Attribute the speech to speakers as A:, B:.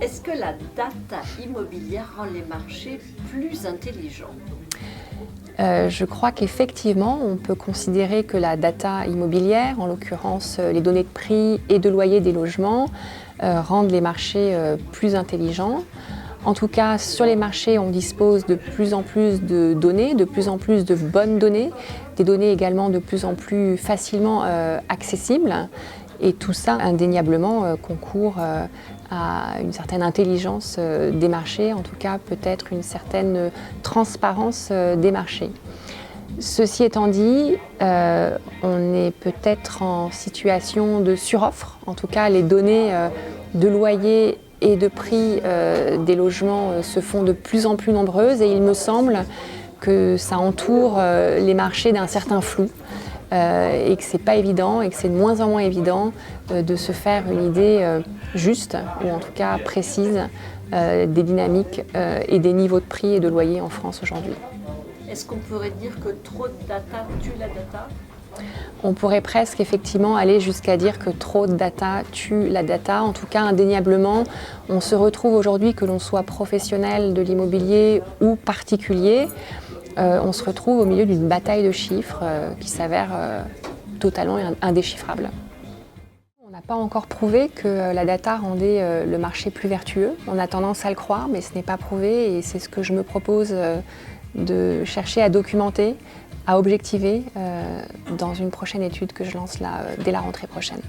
A: Est-ce que la data immobilière rend les marchés plus intelligents?
B: Je crois qu'effectivement, on peut considérer que la data immobilière, en l'occurrence les données de prix et de loyer des logements, rendent les marchés plus intelligents. En tout cas, sur les marchés, on dispose de plus en plus de données, de plus en plus de bonnes données, des données également de plus en plus facilement accessibles. Et tout ça, indéniablement, concourt à une certaine intelligence des marchés, en tout cas peut-être une certaine transparence des marchés. Ceci étant dit, on est peut-être en situation de suroffre. En tout cas, les données de loyer et de prix des logements se font de plus en plus nombreuses et il me semble que ça entoure les marchés d'un certain flou. Et que c'est pas évident et que c'est de moins en moins évident de se faire une idée juste ou en tout cas précise des dynamiques et des niveaux de prix et de loyer en France aujourd'hui.
A: Est-ce qu'on pourrait dire que trop de data tue la data?
B: On pourrait presque effectivement aller jusqu'à dire que trop de data tue la data. En tout cas, indéniablement, on se retrouve aujourd'hui, que l'on soit professionnel de l'immobilier ou particulier, on se retrouve au milieu d'une bataille de chiffres qui s'avère totalement indéchiffrable. On n'a pas encore prouvé que la data rendait le marché plus vertueux. On a tendance à le croire, mais ce n'est pas prouvé et c'est ce que je me propose de chercher à documenter, à objectiver dans une prochaine étude que je lance là, dès la rentrée prochaine.